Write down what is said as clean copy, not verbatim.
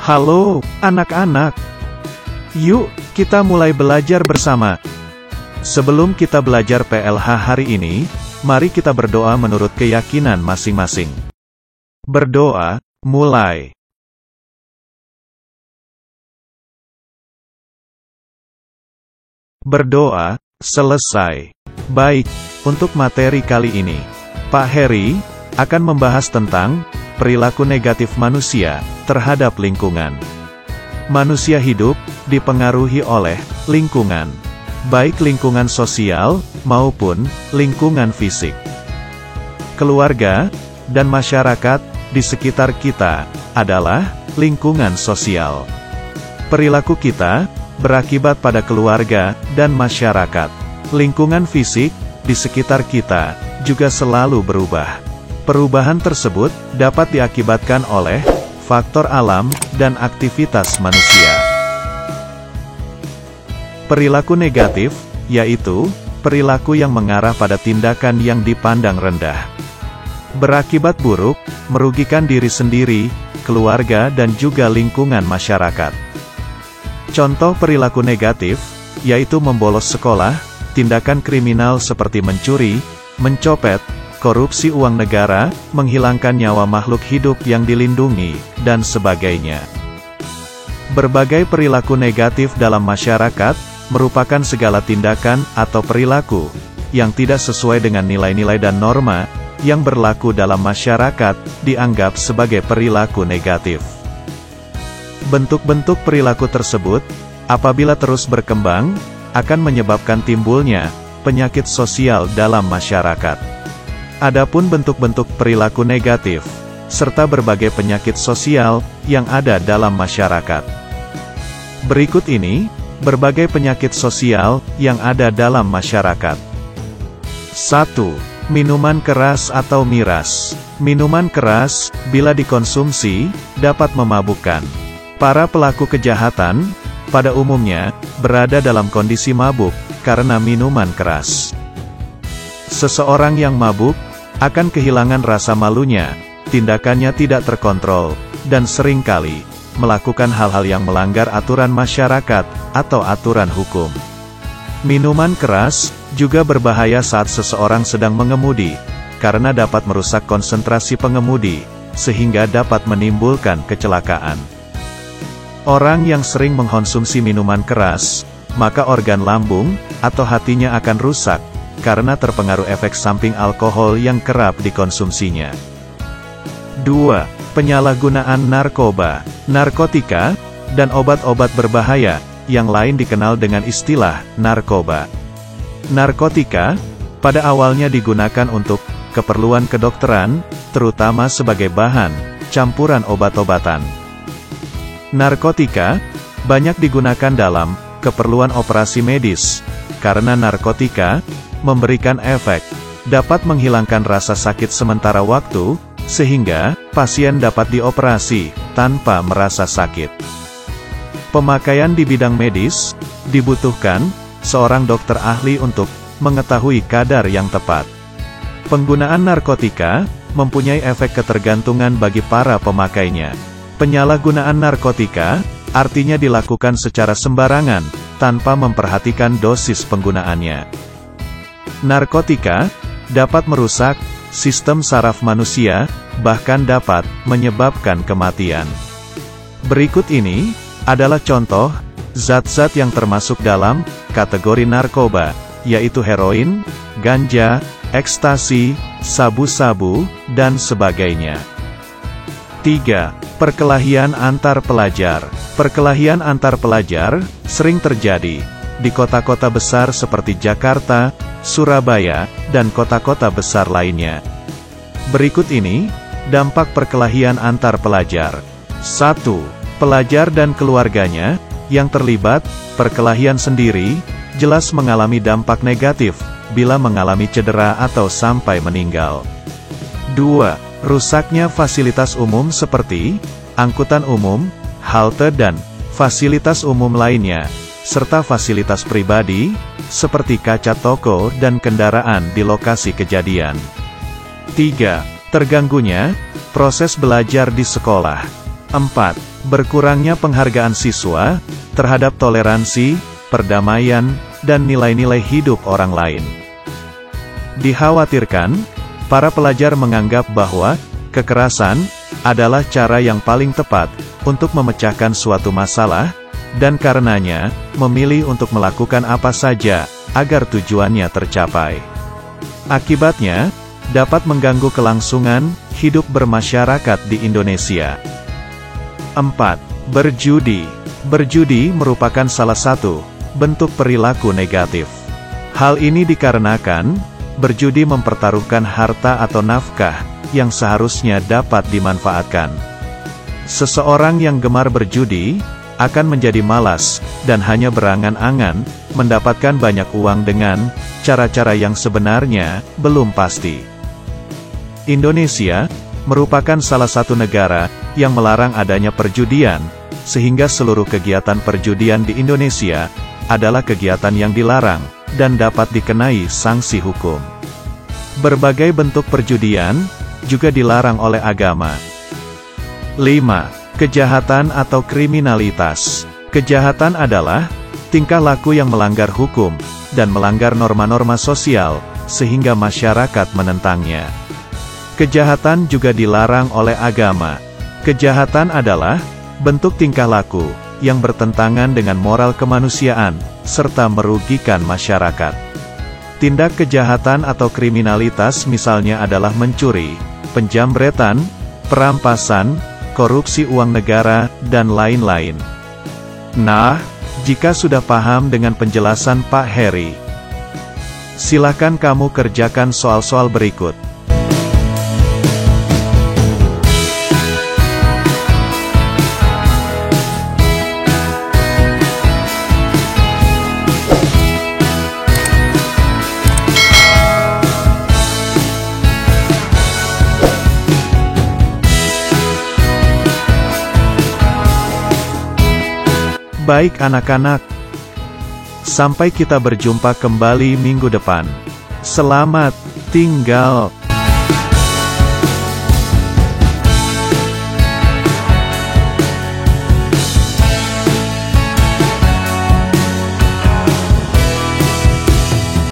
Halo, anak-anak. Yuk, kita mulai belajar bersama. Sebelum kita belajar PLH hari ini, mari kita berdoa menurut keyakinan masing-masing. Berdoa, mulai. Berdoa, selesai. Baik, untuk materi kali ini, Pak Heri akan membahas tentang perilaku negatif manusia terhadap lingkungan. Manusia hidup dipengaruhi oleh lingkungan, baik lingkungan sosial maupun lingkungan fisik. Keluarga dan masyarakat di sekitar kita adalah lingkungan sosial. Perilaku kita berakibat pada keluarga dan masyarakat. Lingkungan fisik di sekitar kita juga selalu berubah. Perubahan tersebut dapat diakibatkan oleh faktor alam dan aktivitas manusia. Perilaku negatif, yaitu perilaku yang mengarah pada tindakan yang dipandang rendah, berakibat buruk, merugikan diri sendiri, keluarga dan juga lingkungan masyarakat. Contoh perilaku negatif, yaitu membolos sekolah, tindakan kriminal seperti mencuri, mencopet, korupsi uang negara, menghilangkan nyawa makhluk hidup yang dilindungi, dan sebagainya. Berbagai perilaku negatif dalam masyarakat merupakan segala tindakan atau perilaku yang tidak sesuai dengan nilai-nilai dan norma yang berlaku dalam masyarakat, dianggap sebagai perilaku negatif. Bentuk-bentuk perilaku tersebut, apabila terus berkembang, akan menyebabkan timbulnya penyakit sosial dalam masyarakat. Adapun bentuk-bentuk perilaku negatif, serta berbagai penyakit sosial yang ada dalam masyarakat. Berikut ini, berbagai penyakit sosial yang ada dalam masyarakat. 1. Minuman keras atau miras. Minuman keras, bila dikonsumsi, dapat memabukkan. Para pelaku kejahatan, pada umumnya, berada dalam kondisi mabuk, karena minuman keras. Seseorang yang mabuk, akan kehilangan rasa malunya, tindakannya tidak terkontrol, dan seringkali melakukan hal-hal yang melanggar aturan masyarakat, atau aturan hukum. Minuman keras juga berbahaya saat seseorang sedang mengemudi, karena dapat merusak konsentrasi pengemudi, sehingga dapat menimbulkan kecelakaan. Orang yang sering mengkonsumsi minuman keras, maka organ lambung, atau hatinya akan rusak, karena terpengaruh efek samping alkohol yang kerap dikonsumsinya. 2. Penyalahgunaan narkoba, narkotika, dan obat-obat berbahaya, yang lain dikenal dengan istilah narkoba. Narkotika, pada awalnya digunakan untuk keperluan kedokteran, terutama sebagai bahan campuran obat-obatan. Narkotika banyak digunakan dalam keperluan operasi medis, karena narkotika memberikan efek, dapat menghilangkan rasa sakit sementara waktu, sehingga pasien dapat dioperasi tanpa merasa sakit. Pemakaian di bidang medis dibutuhkan seorang dokter ahli untuk mengetahui kadar yang tepat. Penggunaan narkotika mempunyai efek ketergantungan bagi para pemakainya. Penyalahgunaan narkotika artinya dilakukan secara sembarangan tanpa memperhatikan dosis penggunaannya. Narkotika dapat merusak sistem saraf manusia, bahkan dapat menyebabkan kematian. Berikut ini adalah contoh zat-zat yang termasuk dalam kategori narkoba, yaitu heroin, ganja, ekstasi, sabu-sabu, dan sebagainya. 3. Perkelahian antar pelajar. Perkelahian antar pelajar sering terjadi di kota-kota besar seperti Jakarta, Surabaya, dan kota-kota besar lainnya. Berikut ini dampak perkelahian antar pelajar. 1. Pelajar dan keluarganya yang terlibat perkelahian sendiri jelas mengalami dampak negatif bila mengalami cedera atau sampai meninggal. 2. Rusaknya fasilitas umum seperti angkutan umum, halte dan fasilitas umum lainnya, serta fasilitas pribadi, seperti kaca toko dan kendaraan di lokasi kejadian. 3. Terganggunya proses belajar di sekolah. 4. berkurangnya penghargaan siswa terhadap toleransi, perdamaian, dan nilai-nilai hidup orang lain. Dikhawatirkan, para pelajar menganggap bahwa kekerasan adalah cara yang paling tepat untuk memecahkan suatu masalah, dan karenanya memilih untuk melakukan apa saja agar tujuannya tercapai. Akibatnya, dapat mengganggu kelangsungan hidup bermasyarakat di Indonesia. 4. Berjudi. Berjudi merupakan salah satu bentuk perilaku negatif. Hal ini dikarenakan berjudi mempertaruhkan harta atau nafkah yang seharusnya dapat dimanfaatkan. Seseorang yang gemar berjudi akan menjadi malas dan hanya berangan-angan mendapatkan banyak uang dengan cara-cara yang sebenarnya belum pasti. Indonesia merupakan salah satu negara yang melarang adanya perjudian, sehingga seluruh kegiatan perjudian di Indonesia adalah kegiatan yang dilarang dan dapat dikenai sanksi hukum. Berbagai bentuk perjudian juga dilarang oleh agama. 5. Kejahatan atau kriminalitas. Kejahatan adalah tingkah laku yang melanggar hukum dan melanggar norma-norma sosial, sehingga masyarakat menentangnya. Kejahatan juga dilarang oleh agama. Kejahatan adalah bentuk tingkah laku yang bertentangan dengan moral kemanusiaan, serta merugikan masyarakat. Tindak kejahatan atau kriminalitas misalnya adalah mencuri, penjambretan, perampasan, korupsi uang negara, dan lain-lain. Nah, jika sudah paham dengan penjelasan Pak Heri, silakan kamu kerjakan soal-soal berikut. Baik anak-anak, sampai kita berjumpa kembali minggu depan. Selamat tinggal.